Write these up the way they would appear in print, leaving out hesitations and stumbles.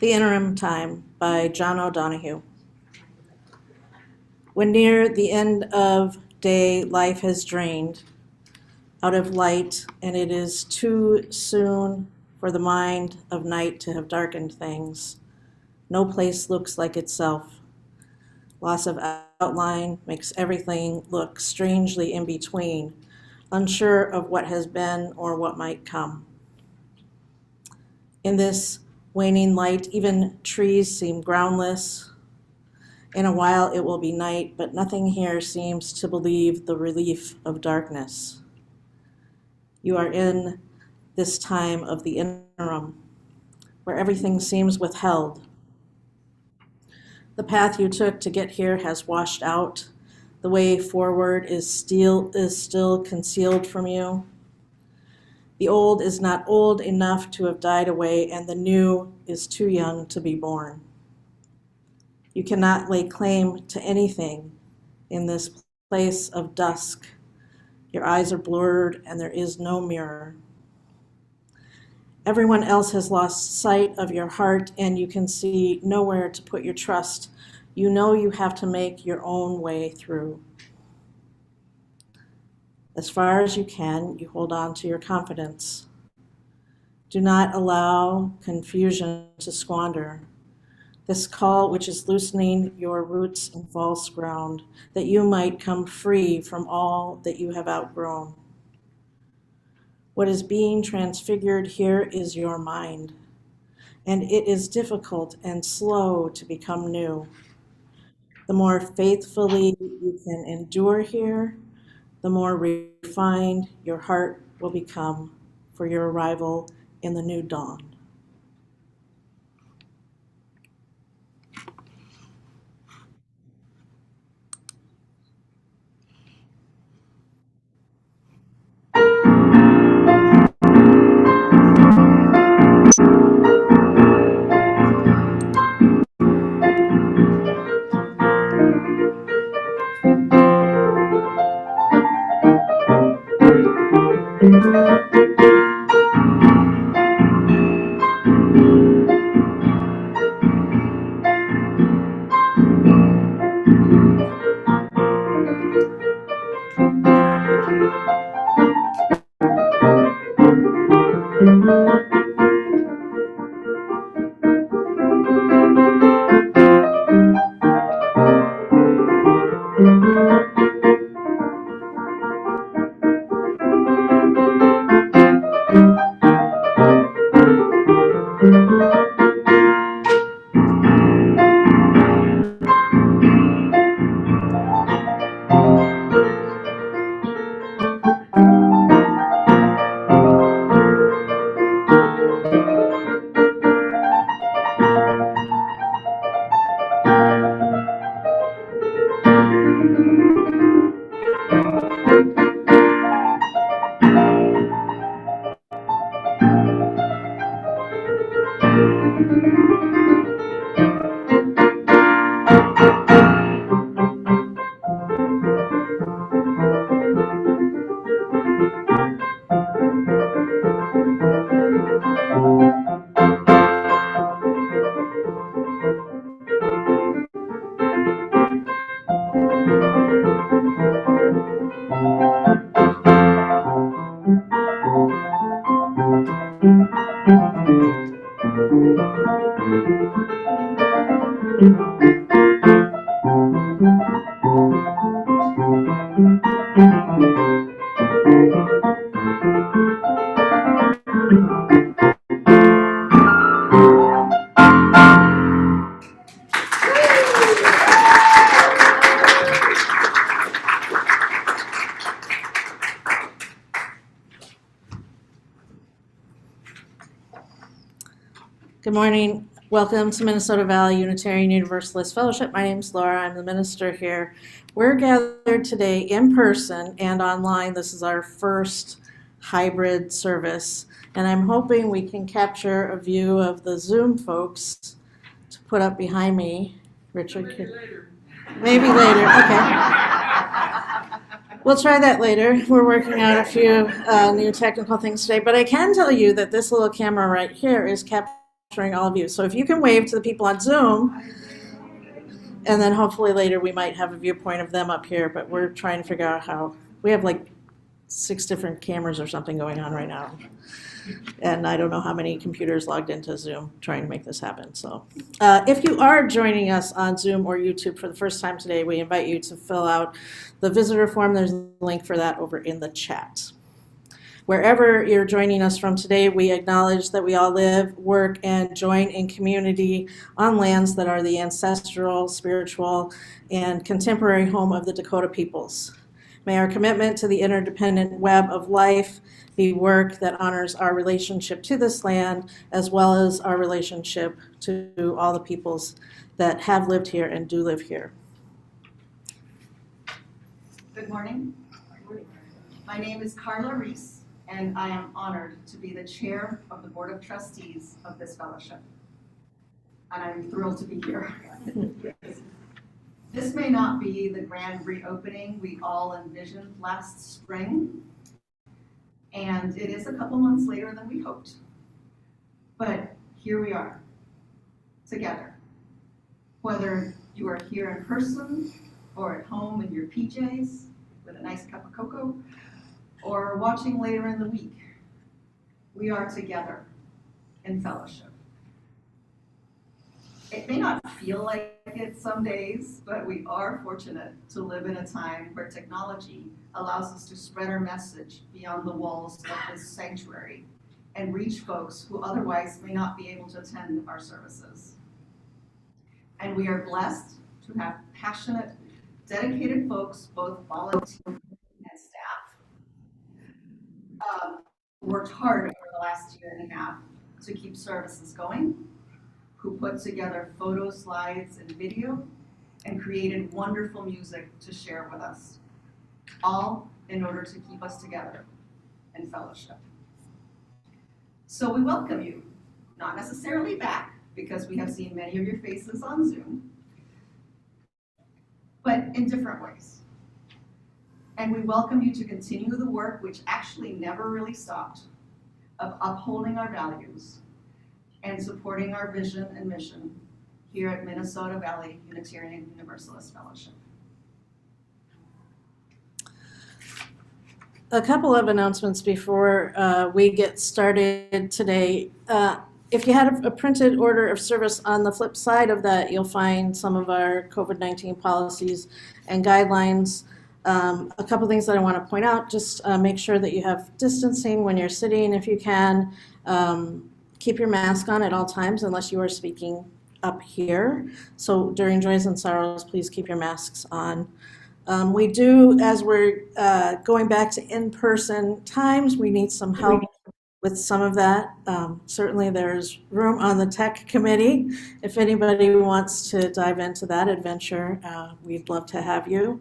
The Interim Time by John O'Donohue. When near the end of day life has drained out of light, and it is too soon for the mind of night to have darkened things, no place looks like itself. Loss of outline makes everything look strangely in between, unsure of what has been or what might come. In this waning light, even trees seem groundless. In a while it will be night, but nothing here seems to believe the relief of darkness. You are in this time of the interim, where everything seems withheld. The path you took to get here has washed out. The way forward is still concealed from you. The old is not old enough to have died away, and the new is too young to be born. You cannot lay claim to anything in this place of dusk. Your eyes are blurred, and there is no mirror. Everyone else has lost sight of your heart, and you can see nowhere to put your trust. You know you have to make your own way through. As far as you can, you hold on to your confidence. Do not allow confusion to squander this call which is loosening your roots in false ground, that you might come free from all that you have outgrown. What is being transfigured here is your mind, and it is difficult and slow to become new. The more faithfully you can endure here, the more refined your heart will become for your arrival in the new dawn. Good morning. Welcome to Minnesota Valley Unitarian Universalist Fellowship. My name is Laura. I'm the minister here. We're gathered today in person and online. This is our first hybrid service, and I'm hoping we can capture a view of the Zoom folks to put up behind me. Richard, maybe later. Okay. We'll try that later. We're working out a few new technical things today, but I can tell you that this little camera right here is capturing capturing all of you. So if you can wave to the people on Zoom, and then hopefully later we might have a viewpoint of them up here, but we're trying to figure out how. We have like 6 different cameras or something going on right now. And I don't know how many computers logged into Zoom trying to make this happen. So if you are joining us on Zoom or YouTube for the first time today, we invite you to fill out the visitor form. There's a link for that over in the chat. Wherever you're joining us from today, we acknowledge that we all live, work, and join in community on lands that are the ancestral, spiritual, and contemporary home of the Dakota peoples. May our commitment to the interdependent web of life be work that honors our relationship to this land, as well as our relationship to all the peoples that have lived here and do live here. Good morning. My name is Carla Reese, and I am honored to be the chair of the Board of Trustees of this fellowship. And I'm thrilled to be here. This may not be the grand reopening we all envisioned last spring, and it is a couple months later than we hoped. But here we are, together. Whether you are here in person or at home in your PJs with a nice cup of cocoa, or watching later in the week, we are together in fellowship. It may not feel like it some days, but we are fortunate to live in a time where technology allows us to spread our message beyond the walls of this sanctuary and reach folks who otherwise may not be able to attend our services. And we are blessed to have passionate, dedicated folks, both volunteer and staff, worked hard over the last year and a half to keep services going, who put together photo slides and video, and created wonderful music to share with us, all in order to keep us together in fellowship. So we welcome you, not necessarily back, because we have seen many of your faces on Zoom, but in different ways. And we welcome you to continue the work, which actually never really stopped, of upholding our values and supporting our vision and mission here at Minnesota Valley Unitarian Universalist Fellowship. A couple of announcements before we get started today. If you had a printed order of service, on the flip side of that, you'll find some of our COVID-19 policies and guidelines. A couple things that I want to point out: just make sure that you have distancing when you're sitting if you can. Keep your mask on at all times unless you are speaking up here. So during joys and sorrows, please keep your masks on. We do, as we're going back to in-person times, we need some help with some of that. Certainly there's room on the tech committee. If anybody wants to dive into that adventure, we'd love to have you.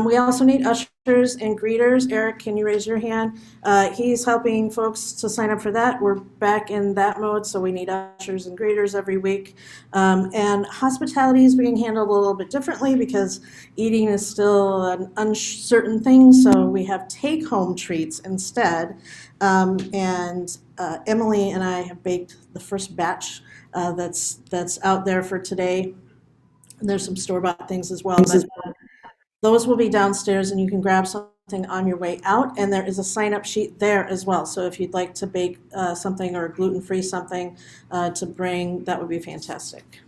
We also need ushers and greeters. Eric, can you raise your hand? He's helping folks to sign up for that. We're back in that mode, so we need ushers and greeters every week. And hospitality is being handled a little bit differently because eating is still an uncertain thing, so we have take-home treats instead. And Emily and I have baked the first batch that's out there for today. And there's some store-bought things as well. But those will be downstairs, and you can grab something on your way out. And there is a sign-up sheet there as well. So if you'd like to bake something or gluten-free something to bring, that would be fantastic.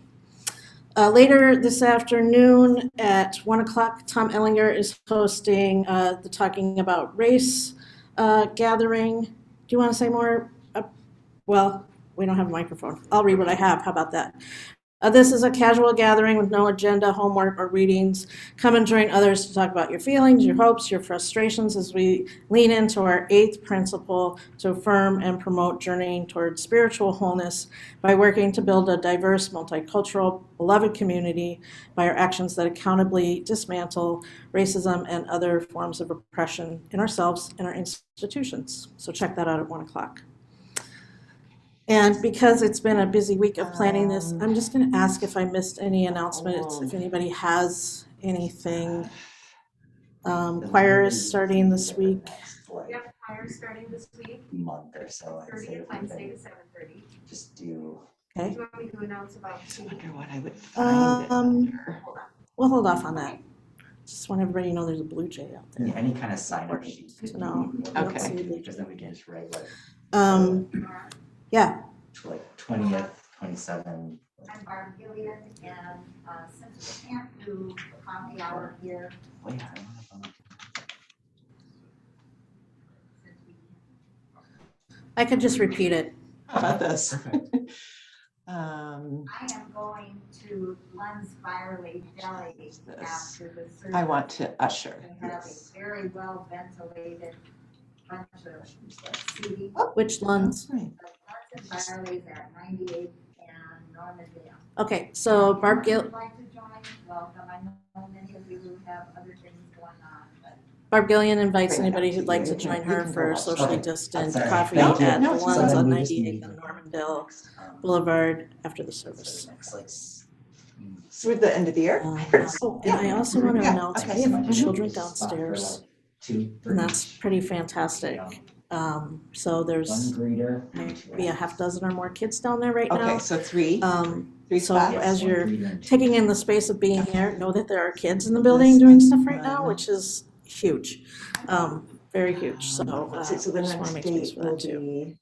Later this afternoon at 1 o'clock, Tom Ellinger is hosting the Talking About Race gathering. Do you want to say more? Well, we don't have a microphone. I'll read what I have. How about that? This is a casual gathering with no agenda, homework, or readings. Come and join others to talk about your feelings, your hopes, your frustrations as we lean into our 8th principle to affirm and promote journeying towards spiritual wholeness by working to build a diverse, multicultural, beloved community by our actions that accountably dismantle racism and other forms of oppression in ourselves and our institutions. So check that out at 1 o'clock. And because it's been a busy week of planning this, I'm just going to ask if I missed any announcements, if anybody has anything. Choir is starting this week. Yep, choir starting this week. Month or so. 30th Wednesday to 7:30. Just do Okay. Do you want me to announce about I wonder what I would find it Um, under. We'll hold off on that. Just want everybody to know there's a blue jay out there. Yeah, any kind of sign-up sheet. To know. Okay. Don't see a blue jay. Because then we can just write like, Yeah, like 20th, 27th. I'm Barb Gillian, and since we can't do coffee hour here, Wait, I don't have since we I could just repeat it. How about this? Perfect. I am going to Lund's Firely Deli This. after the service. I want to usher. They have a very well ventilated bunch of seating. Which Lunds? Right. Lund's and Firely's at 98 and Normandale. Okay, so Barb If you Gill, would like to join, welcome. I know many of you have other things going on, but Barb Gillian invites Bring it anybody up who'd to like you. to join You her can for go socially Okay. distant Sorry. coffee No, at no, the it's Lunds fine. on We just 98th need- and Normandale Boulevard after the So service. next, like, Through the end of the year? Oh, and I also want to Yeah, announce, okay. we have Mhm. children spot for, downstairs, like, 2 for and that's each. pretty fantastic. So One there's greeter. maybe a half dozen or more kids down there right Okay, now. so three So spots? as One you're greeter and 2 taking in the space of being here, know that there are kids in the building doing stuff right now, which is huge, very huge. So So the just want next to make space date for will that too. be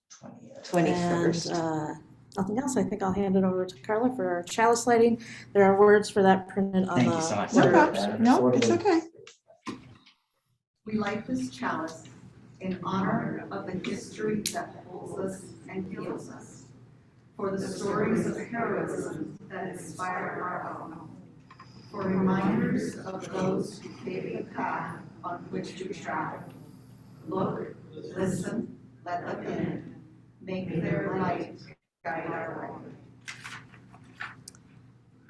20th. 21st. And nothing else. I think I'll hand it over to Carla for our chalice lighting. There are words for that printed on Thank the. you so much. No Sorry about problem. that. No, it's okay. We light this chalice in honor of the history that holds us and heals us, for the stories of heroism that inspire our own, for reminders of those who paved the path on which to travel. Look, listen, let them in, make their light guide our way.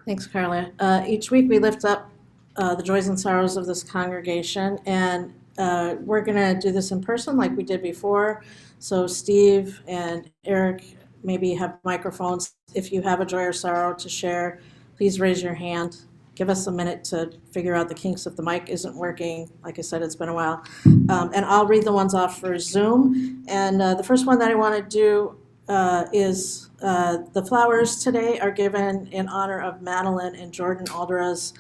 Thanks, Carla. Each week we lift up the joys and sorrows of this congregation, and we're going to do this in person like we did before. So Steve and Eric maybe have microphones. If you have a joy or sorrow to share, please raise your hand. Give us a minute to figure out the kinks if the mic isn't working. Like I said, it's been a while. And I'll read the ones off for Zoom. And the first one that I want to do is the flowers today are given in honor of Madeline and Jordan Aldera's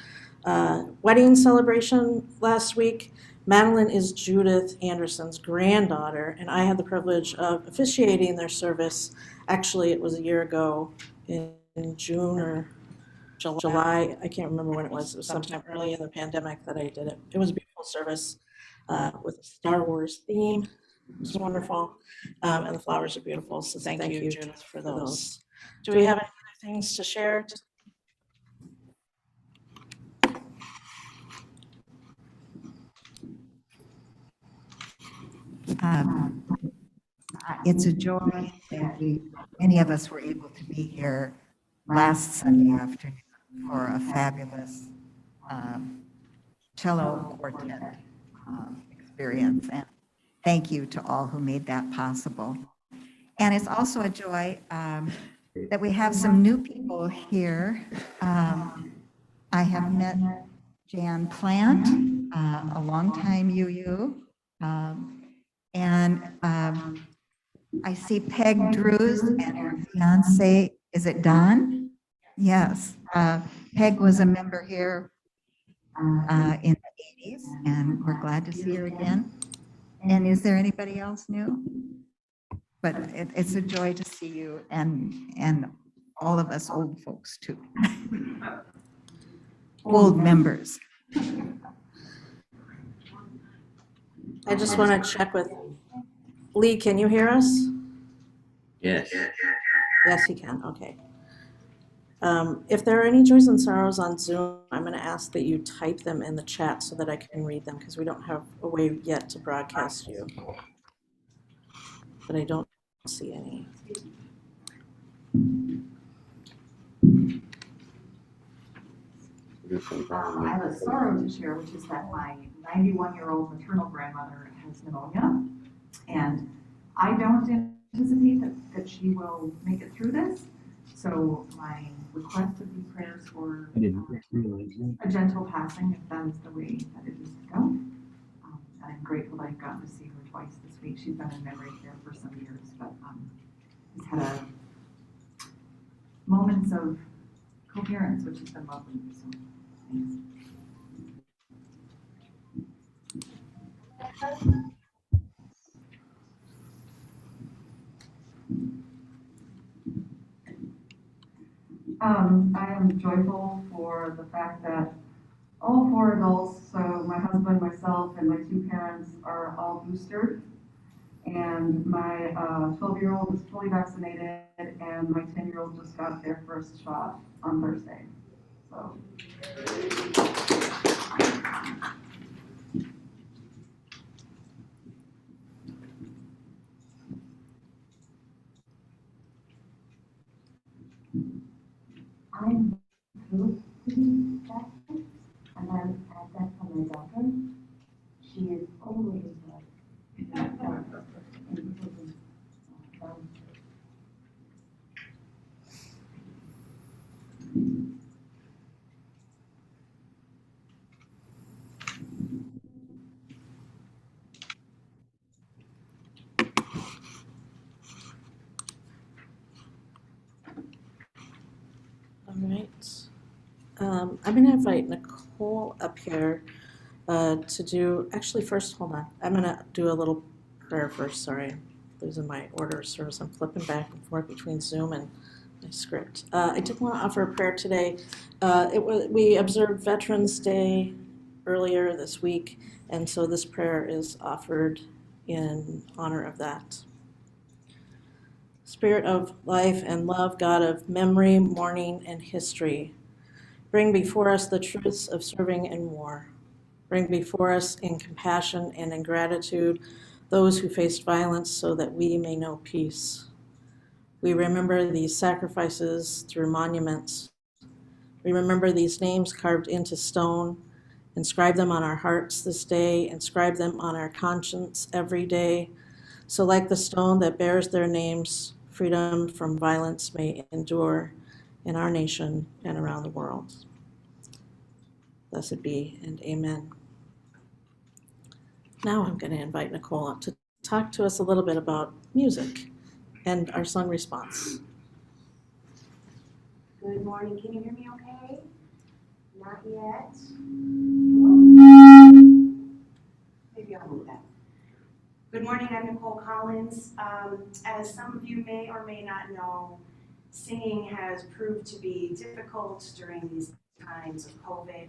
wedding celebration last week. Madeline is Judith Anderson's granddaughter, and I had the privilege of officiating their service. Actually, it was a year ago in June or July. I can't remember when it was. It was sometime early in the pandemic that I did it. It was a beautiful service with a Star Wars theme. It was wonderful. And the flowers are beautiful. So thank you, Judith, for those. Do we have any other things to share? It's a joy that many of us were able to be here last Sunday afternoon for a fabulous cello quartet experience. And thank you to all who made that possible. And it's also a joy that we have some new people here. I have met Jan Plant, a longtime UU. And I see Peg Drews and her fiance, is it Don? Yes. Peg was a member here in the 80s, and we're glad to see her again. And is there anybody else new? But it's a joy to see you and all of us old folks too. Old members. I just want to check with Lee. Can you hear us? Yes. Yes, he can. Okay. If there are any joys and sorrows on Zoom, I'm going to ask that you type them in the chat so that I can read them because we don't have a way yet to broadcast you. But I don't see any. I have a sorrow to share, which is that my 91-year-old maternal grandmother has pneumonia, and I don't anticipate that she will make it through this. So my request would be prayers for I didn't realize that. a gentle passing, if that is the way that it is to go. And I'm grateful that I've gotten to see her twice this week. She's been in memory care for some years, but has had moments of coherence, which has been lovely. So, thanks. I am joyful for the fact that all four adults, so my husband, myself, and my two parents are all boosted. And my 12-year-old is fully vaccinated, and my 10-year-old just got their first shot on Thursday. So. I'm thrilled to be back, and I'm at that for my daughter. She is always All right. I'm going to invite Nicole up here to do, actually first, hold on. I'm going to do a little prayer first, sorry. I'm losing my order of service. I'm flipping back and forth between Zoom and my script. I did want to offer a prayer today. We observed Veterans Day earlier this week, and so this prayer is offered in honor of that. Spirit of life and love, God of memory, mourning, and history, bring before us the truths of serving in war. Bring before us in compassion and in gratitude those who faced violence so that we may know peace. We remember these sacrifices through monuments. We remember these names carved into stone. Inscribe them on our hearts this day. Inscribe them on our conscience every day. So like the stone that bears their names, freedom from violence may endure in our nation and around the world. Blessed be and amen. Now I'm going to invite Nicole up to talk to us a little bit about music and our song response. Good morning, can you hear me okay? Not yet. Maybe I'll move that. Good morning, I'm Nicole Collins. As some of you may or may not know, singing has proved to be difficult during these times of COVID.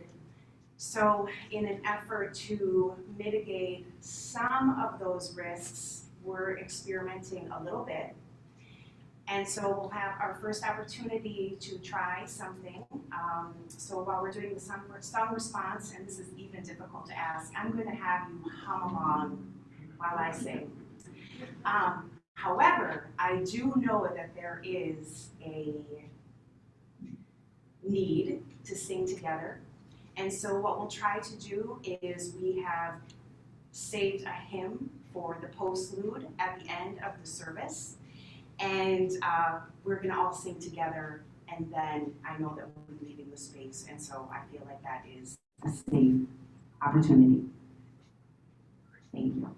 So in an effort to mitigate some of those risks, we're experimenting a little bit. And so we'll have our first opportunity to try something. So while we're doing the song response, and this is even difficult to ask, I'm going to have you hum along while I sing. However, I do know that there is a need to sing together. And so what we'll try to do is we have saved a hymn for the postlude at the end of the service. And we're going to all sing together, and then I know that we'll be leaving the space, and so I feel like that is a safe opportunity. Thank you.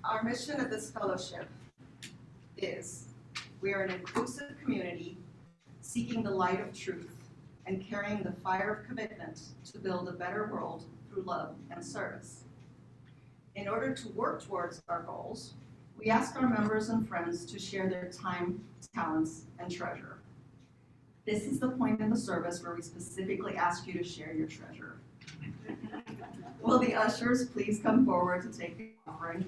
Our mission of this fellowship is we are an inclusive community seeking the light of truth and carrying the fire of commitment to build a better world through love and service. In order to work towards our goals, we ask our members and friends to share their time, talents, and treasure. This is the point of the service where we specifically ask you to share your treasure. Will the ushers please come forward to take the offering?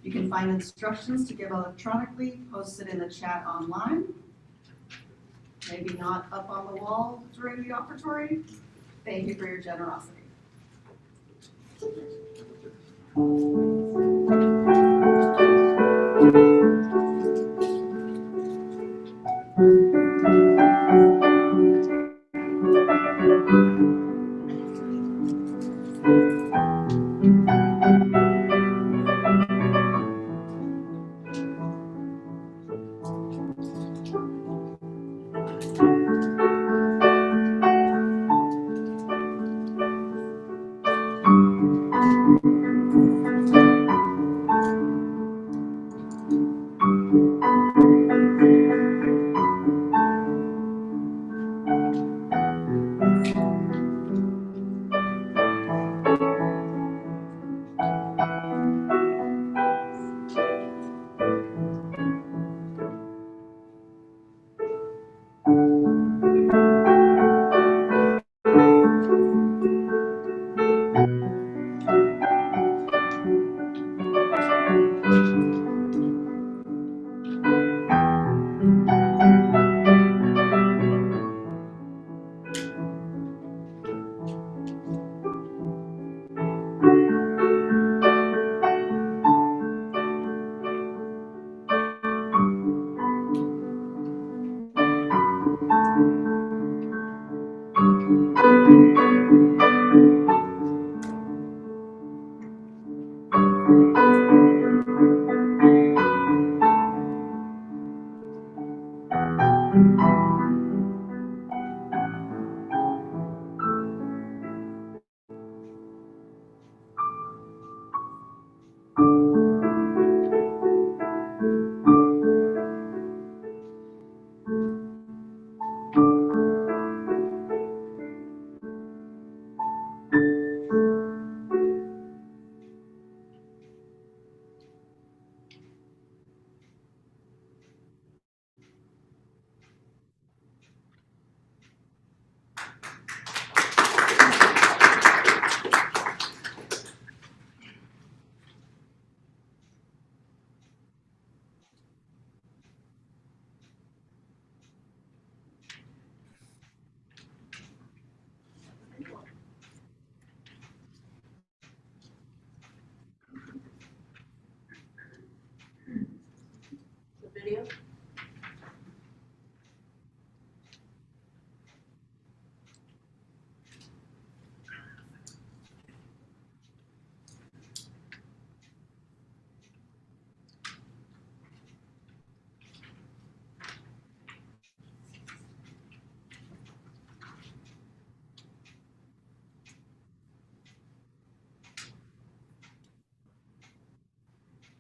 You can find instructions to give electronically posted in the chat online. Maybe not up on the wall during the offertory. Thank you for your generosity.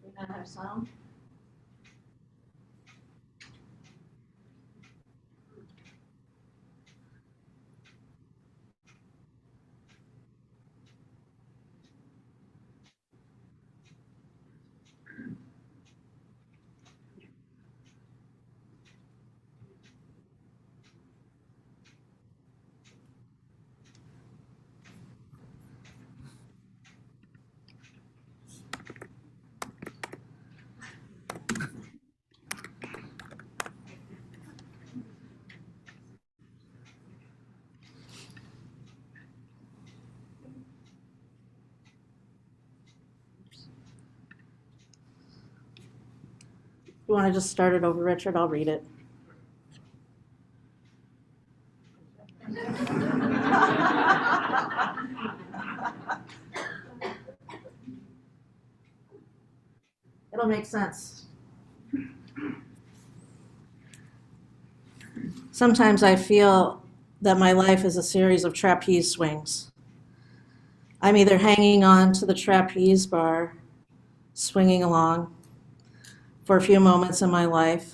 We not have sound? You want to just start it over, Richard? I'll read it. It'll make sense. Sometimes I feel that my life is a series of trapeze swings. I'm either hanging on to the trapeze bar, swinging along. For a few moments in my life,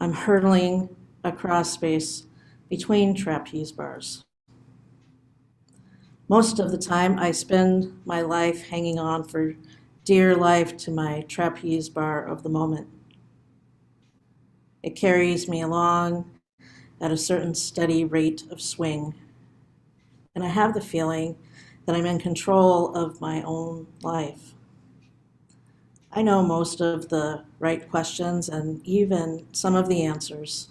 I'm hurtling across space between trapeze bars. Most of the time, I spend my life hanging on for dear life to my trapeze bar of the moment. It carries me along at a certain steady rate of swing. And I have the feeling that I'm in control of my own life. I know most of the right questions and even some of the answers.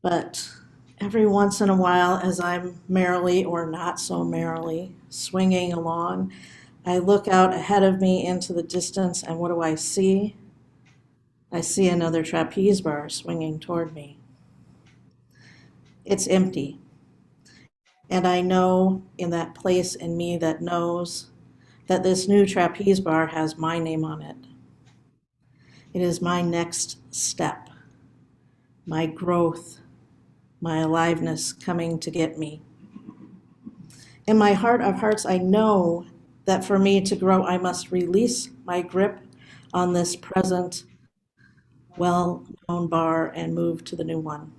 But every once in a while, as I'm merrily or not so merrily swinging along, I look out ahead of me into the distance, and what do I see? I see another trapeze bar swinging toward me. It's empty. And I know in that place in me that knows that this new trapeze bar has my name on it. It is my next step, my growth, my aliveness coming to get me. In my heart of hearts, I know that for me to grow, I must release my grip on this present, well-known bar and move to the new one.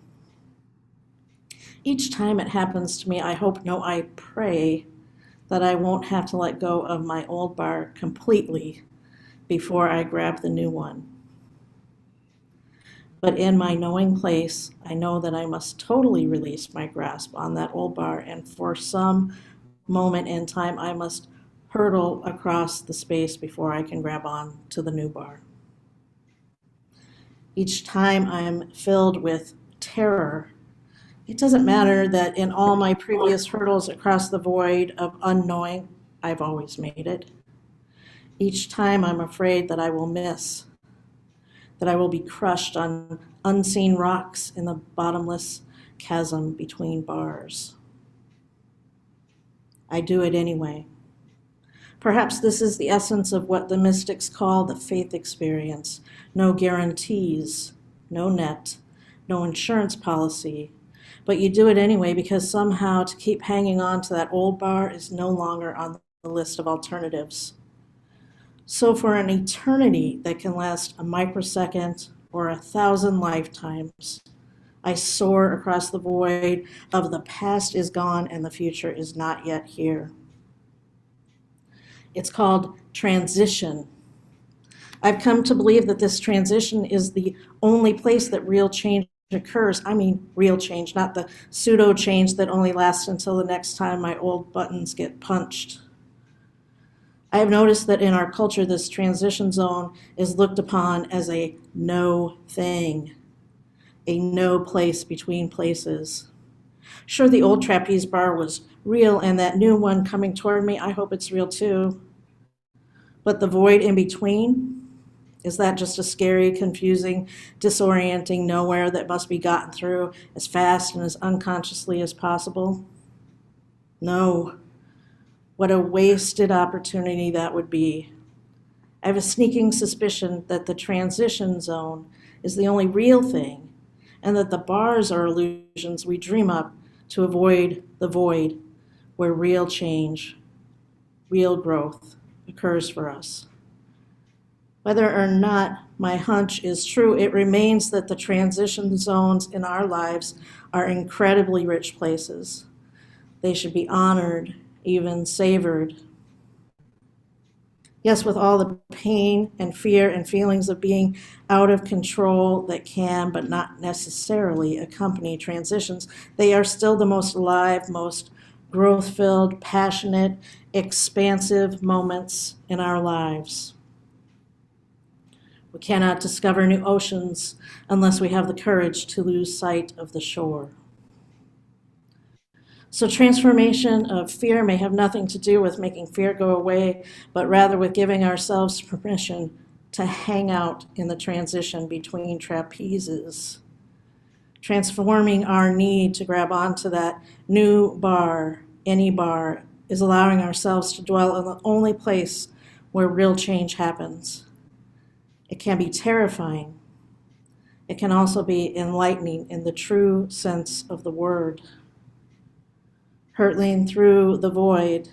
Each time it happens to me, I hope, no, I pray that I won't have to let go of my old bar completely before I grab the new one. But in my knowing place, I know that I must totally release my grasp on that old bar, and for some moment in time, I must hurtle across the space before I can grab on to the new bar. Each time I'm filled with terror. It doesn't matter that in all my previous hurdles across the void of unknowing, I've always made it. Each time I'm afraid that I will miss, that I will be crushed on unseen rocks in the bottomless chasm between bars. I do it anyway. Perhaps this is the essence of what the mystics call the faith experience. No guarantees, no net, no insurance policy, but you do it anyway because somehow to keep hanging on to that old bar is no longer on the list of alternatives. So for an eternity that can last a microsecond or 1,000 lifetimes, I soar across the void of the past is gone and the future is not yet here. It's called transition. I've come to believe that this transition is the only place that real change occurs. I mean real change, not the pseudo change that only lasts until the next time my old buttons get punched. I have noticed that in our culture, this transition zone is looked upon as a no thing, a no place between places. Sure, the old trapeze bar was real, and that new one coming toward me, I hope it's real too. But the void in between, is that just a scary, confusing, disorienting nowhere that must be gotten through as fast and as unconsciously as possible? No. What a wasted opportunity that would be. I have a sneaking suspicion that the transition zone is the only real thing, and that the bars are illusions we dream up to avoid the void where real change, real growth occurs for us. Whether or not my hunch is true, it remains that the transition zones in our lives are incredibly rich places. They should be honored, even savored. Yes, with all the pain and fear and feelings of being out of control that can, but not necessarily, accompany transitions, they are still the most alive, most growth-filled, passionate, expansive moments in our lives. We cannot discover new oceans unless we have the courage to lose sight of the shore. So transformation of fear may have nothing to do with making fear go away, but rather with giving ourselves permission to hang out in the transition between trapezes. Transforming our need to grab onto that new bar, any bar, is allowing ourselves to dwell in the only place where real change happens. It can be terrifying. It can also be enlightening in the true sense of the word. Hurtling through the void,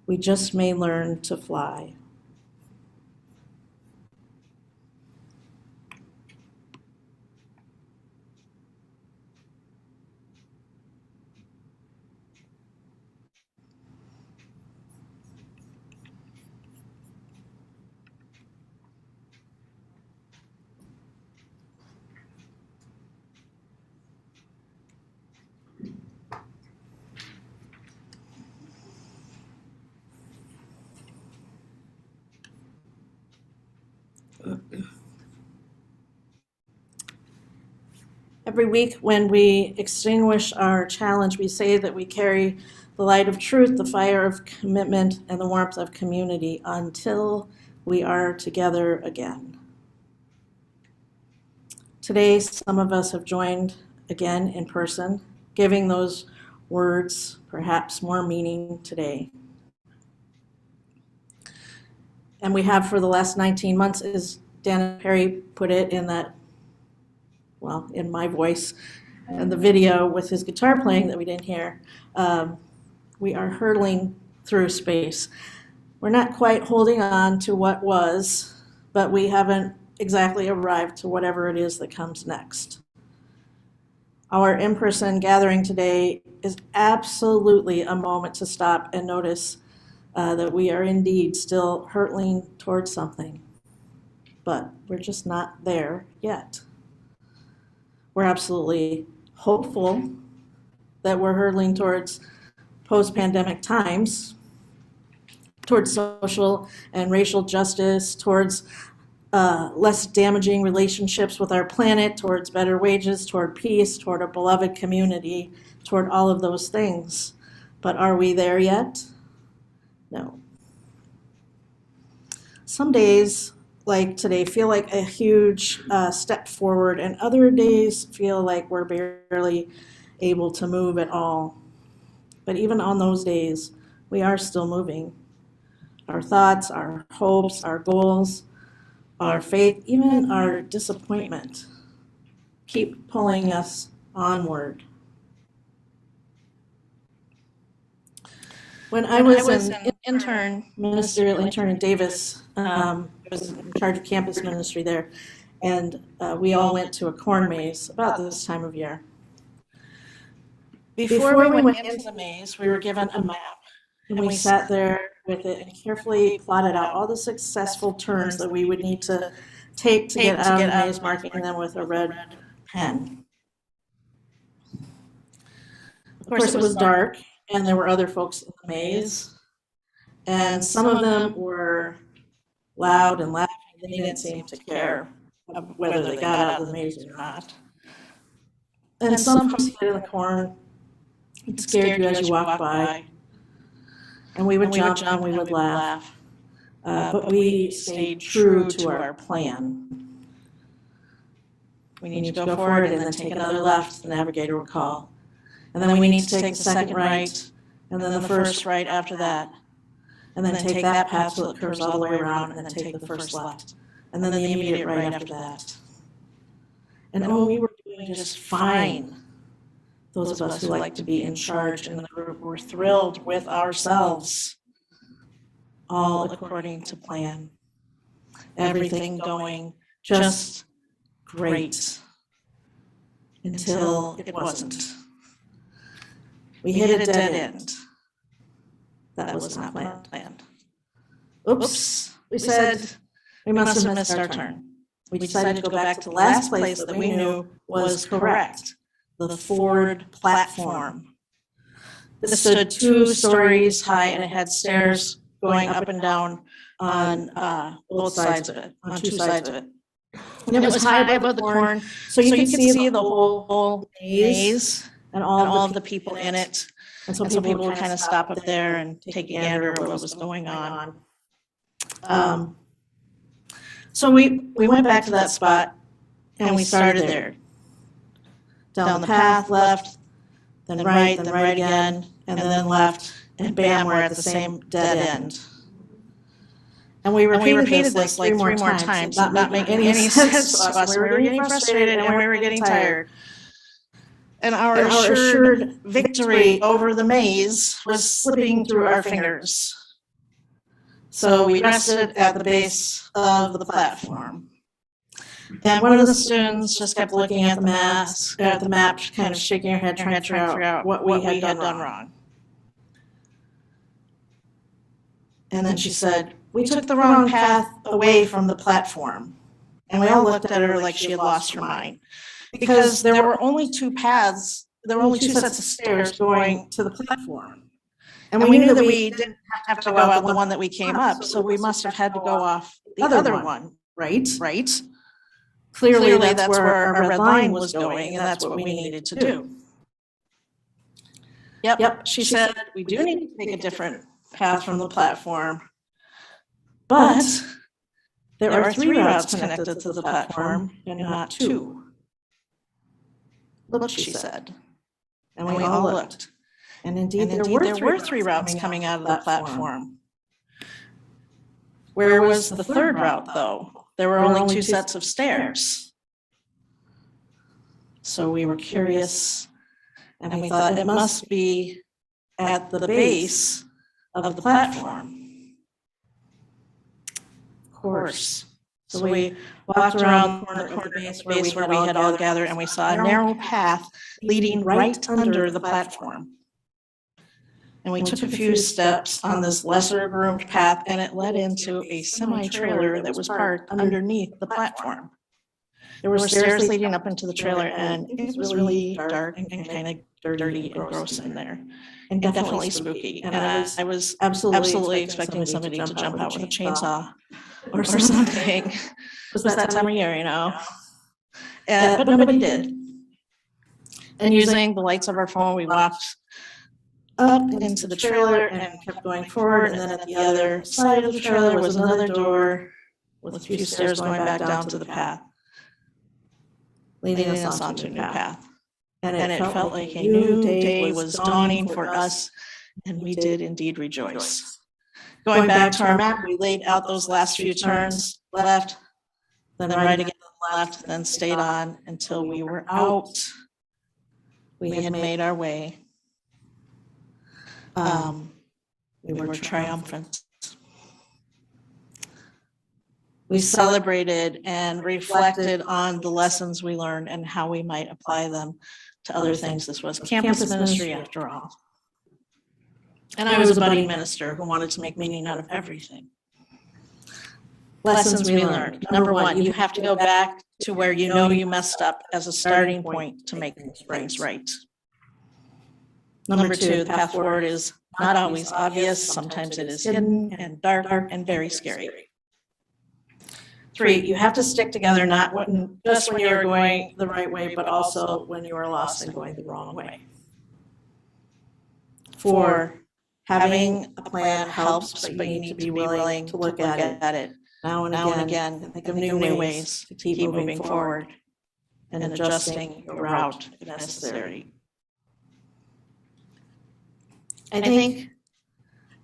we just may learn to fly. Every week when we extinguish our challenge, we say that we carry the light of truth, the fire of commitment, and the warmth of community until we are together again. Today, some of us have joined again in person, giving those words perhaps more meaning today. And we have for the last 19 months, as Dan Perry put it in that, well, in my voice, and the video with his guitar playing that we didn't hear, we are hurtling through space. We're not quite holding on to what was, but we haven't exactly arrived to whatever it is that comes next. Our in-person gathering today is absolutely a moment to stop and notice that we are indeed still hurtling towards something, but we're just not there yet. We're absolutely hopeful that we're hurtling towards post-pandemic times, towards social and racial justice, towards less damaging relationships with our planet, towards better wages, toward peace, toward a beloved community, toward all of those things. But are we there yet? No. Some days, like today, feel like a huge step forward, and other days feel like we're barely able to move at all. But even on those days, we are still moving. Our thoughts, our hopes, our goals, our faith, even our disappointment keep pulling us onward. When I was an ministerial intern in Davis, I was in charge of campus ministry there, and we all went to a corn maze about this time of year. Before we went into the maze, we were given a map, and we sat there with it and carefully plotted out all the successful turns that we would need to take to get out of the maze, marking them with a red pen. Of course, it was dark, and there were other folks in the maze, and some of them were loud and laughing. They didn't seem to care whether they got out of the maze or not. And some folks hid in the corn. It scared you as you walked by. And we would jump and we would laugh. But we stayed true to our plan. We need to go forward and then take another left, the navigator will call. And then we need to take the second right, and then the first right after that. And then take that path so it curves all the way around, and then take the first left. And then the immediate right after that. And we were doing just fine. Those of us who like to be in charge in the group were thrilled with ourselves, all according to plan. Everything going just great until it wasn't. We hit a dead end. That was not planned. Oops, we said we must have missed our turn. We decided to go back to the last place that we knew was correct. The Ford platform. It stood 2 stories high and it had stairs going up and down on both sides of it, on 2 sides of it. And it was high above the corn, so you could see the whole maze and all of the people in it. And so people would kind of stop up there and take a gander at what was going on. So we went back to that spot and we started there. Down the path, left, then right again, and then left, and bam, we're at the same dead end. And we repeated this like 3 more times, not making any sense to us. We were getting frustrated and we were getting tired. And our assured victory over the maze was slipping through our fingers. So we rested at the base of the platform. And one of the students just kept looking at the map, kind of shaking her head, trying to figure out what we had done wrong. And then she said, "We took the wrong path away from the platform." And we all looked at her like she had lost her mind. Because there were only 2 paths, there were only 2 sets of stairs going to the platform. And we knew that we didn't have to go out the one that we came up, so we must have had to go off the other one, right? Clearly, that's where our red line was going, and that's what we needed to do. Yep, she said, we do need to take a different path from the platform, but there are 3 routes connected to the platform and not 2. Look, she said. And we all looked. And indeed, there were 3 routes coming out of the platform. Where was the 3rd route, though? There were only 2 sets of stairs. So we were curious, and we thought it must be at the base of the platform. Of course. So we walked around the corner of the base where we had all gathered, and we saw a narrow path leading right under the platform. And we took a few steps on this lesser groomed path, and it led into a semi-trailer that was parked underneath the platform. There were stairs leading up into the trailer, and it was really dark and kind of dirty and gross in there, and definitely spooky. And I was absolutely expecting somebody to jump out with a chainsaw or something. It was that time of year, you know. But nobody did. And using the lights of our phone, we walked up into the trailer and kept going forward, and then at the other side of the trailer was another door with a few stairs going back down to the path, leading us onto a new path. And it felt like a new day was dawning for us, and we did indeed rejoice. Going back to our map, we laid out those last few turns, left, then right again, left, then stayed on until we were out. We had made our way. We were triumphant. We celebrated and reflected on the lessons we learned and how we might apply them to other things. This was campus ministry after all. And I was a budding minister who wanted to make meaning out of everything. Lessons we learned. Number 1, you have to go back to where you know you messed up as a starting point to make things right. Number 2, the path forward is not always obvious. Sometimes it is hidden and dark and very scary. 3, you have to stick together, not just when you're going the right way, but also when you are lost and going the wrong way. 4, having a plan helps, but you need to be willing to look at it now and again and think of new ways to keep moving forward and adjusting your route if necessary. I think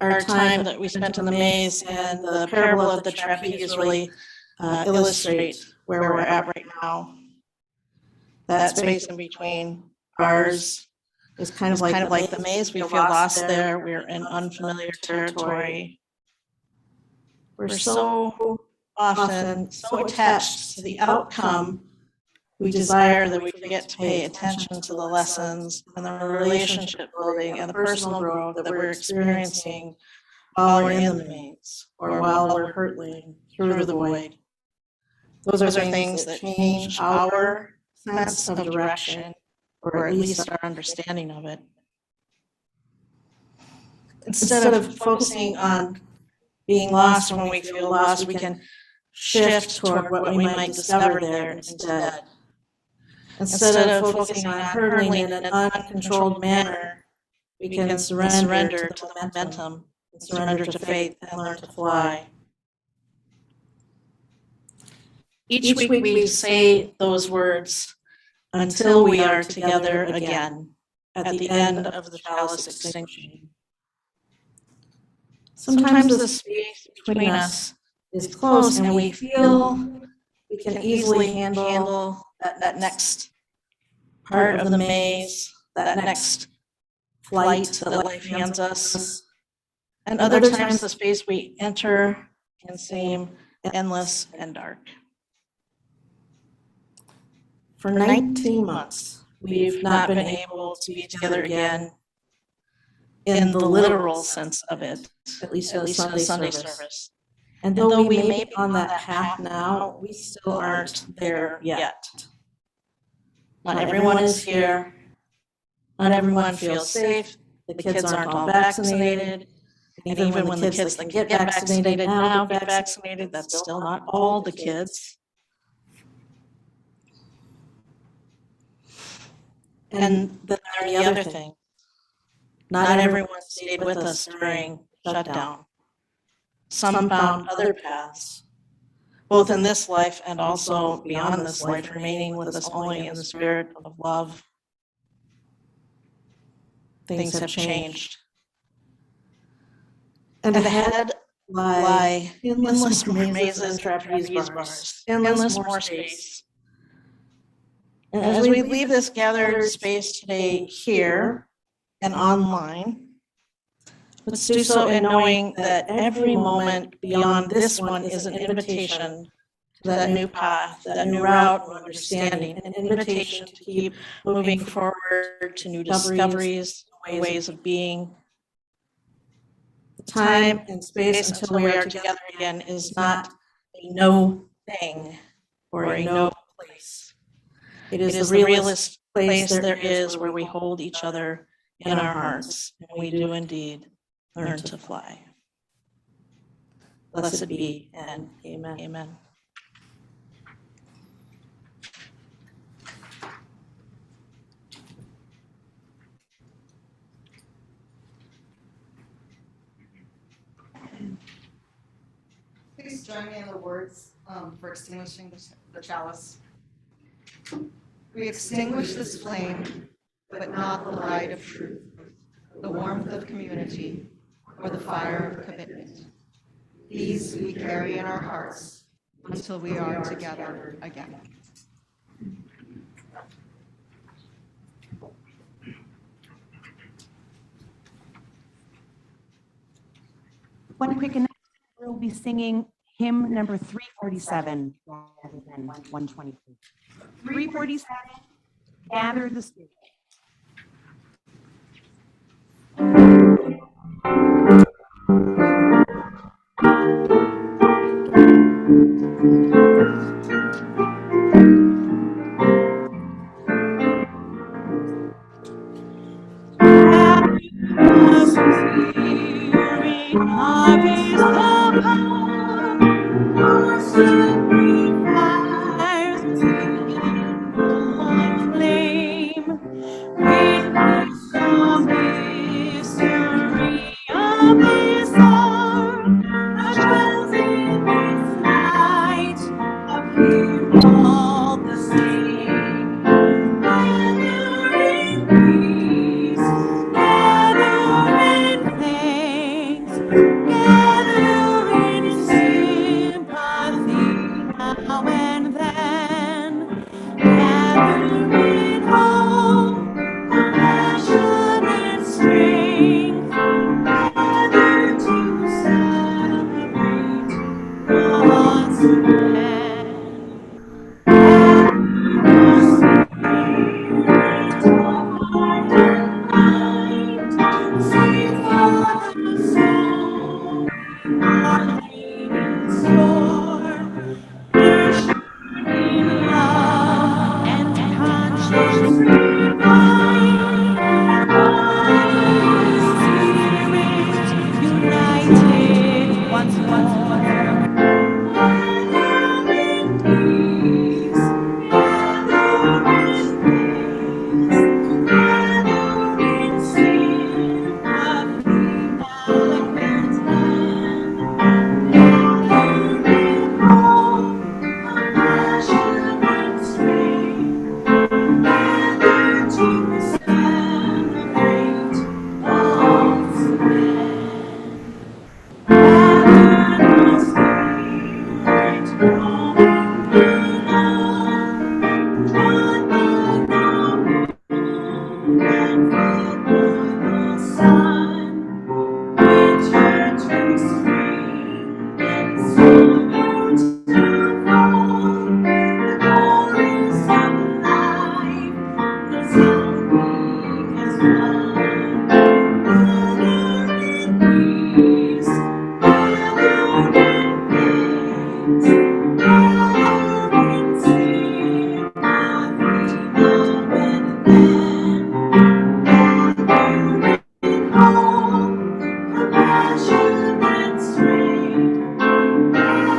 our time that we spent in the maze and the parable of the trapeze really illustrate where we're at right now. That space in between ours is kind of like the maze. We feel lost there. We're in unfamiliar territory. We're so often so attached to the outcome, we desire that we forget to pay attention to the lessons and the relationship building and the personal growth that we're experiencing while we're in the maze or while we're hurtling through the void. Those are things that change our sense of direction, or at least our understanding of it. Instead of focusing on being lost when we feel lost, we can shift toward what we might discover there instead. Instead of focusing on hurtling in an uncontrolled manner, we can surrender to the momentum, surrender to faith, and learn to fly. Each week we say those words until we are together again at the end of the chalice extinction. Sometimes the space between us is close and we feel we can easily handle that next part of the maze, that next flight that life hands us. And other times the space we enter can seem endless and dark. For 19 months, we've not been able to be together again in the literal sense of it, at least in the Sunday service. And though we may be on that path now, we still aren't there yet. Not everyone is here. Not everyone feels safe. The kids aren't all vaccinated. And even when the kids that can get vaccinated now get vaccinated, that's still not all the kids. And then there are the other thing. Not everyone stayed with us during shutdown. Some found other paths, both in this life and also beyond this life, remaining with us only in the spirit of love. Things have changed. And ahead lie endless more mazes and trapeze bars, endless more space. And as we leave this gathered space today here and online, let's do so in knowing that every moment beyond this one is an invitation to that new path, that new route of understanding, an invitation to keep moving forward to new discoveries, ways of being. The time and space until we are together again is not a no thing or a no place. It is the realest place there is where we hold each other in our hearts, and we do indeed learn to fly. Blessed be, and amen. Amen. Please join me in the words for extinguishing the chalice. We extinguish this flame, but not the light of truth, the warmth of community, or the fire of commitment. These we carry in our hearts until we are together again. One quick announcement, we'll be singing hymn number 347 rather than 123. 347, Gather the Spirit. United once more.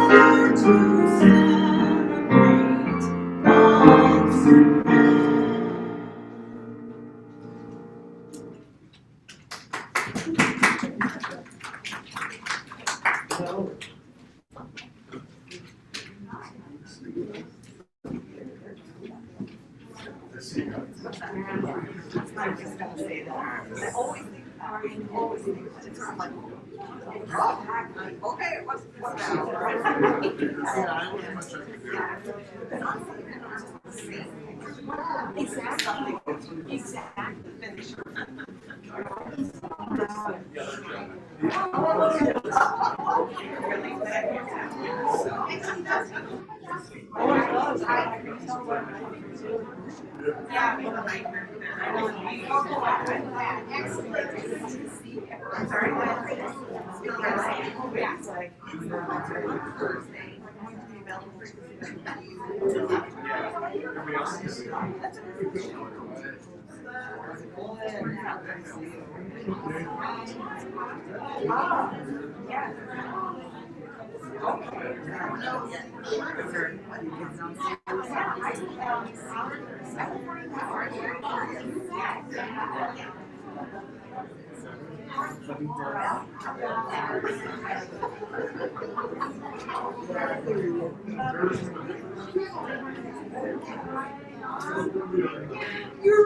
You're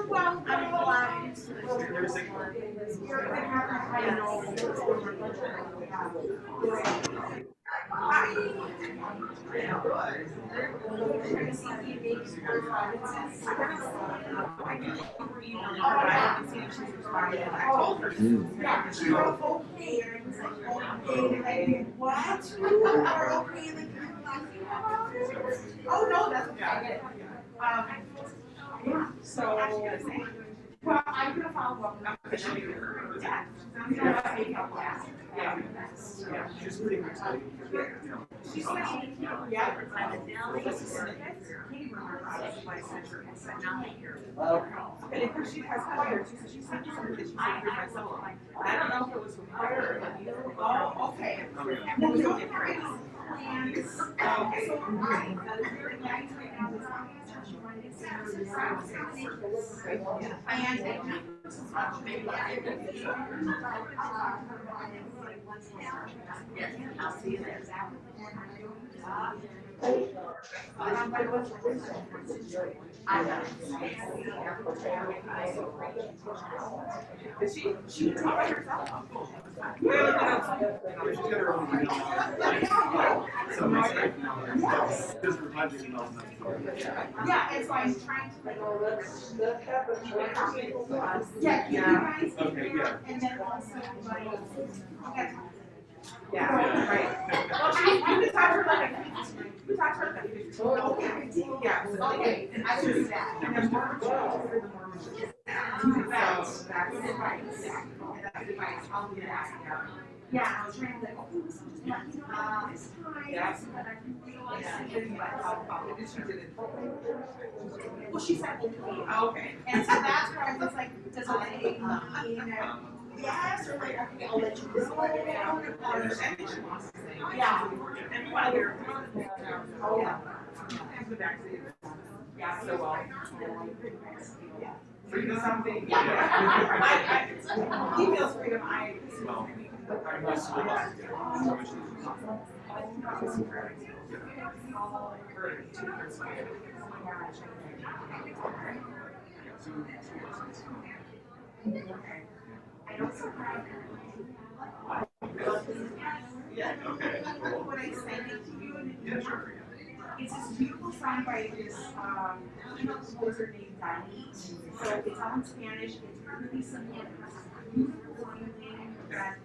welcome. You're gonna have what? Or okay, like, oh, no, that's okay. So, well, I'm gonna follow up. Yeah. Yeah. She's pretty much like, she's like, yeah. And if she has choir too, so she said something that she said for myself. I don't know if it was from choir or not. Oh, okay. Well, we don't have any plans. Okay. So, right, very nice right now. I'll see you there. She taught herself. Yeah, and so I'm trying to like. Yeah, can you guys Okay, yeah. and then also like. Okay. Yeah, right. Well, you can talk to her like, you talk to her like 15. Okay, 15, yeah, so, okay, and I can do that. And then more, the more. So, that's advice. That's advice, I'll do that. Yeah, I was trying to like, oh, this is just like, this time, so that I can realize. She did it. Well, she said, okay. And so that's where I was like, does it mean, yes, or like, okay, I'll let you know. Yeah. And while you're. Oh, yeah. Yeah, so well. Freedom something. Yeah. He feels freedom, Well, my school bus. Yeah. Okay. When I send it to you, Yeah, sure. it's this beautiful song by this composer named Dani. So it's all in Spanish. It's really simple. It has a beautiful feeling that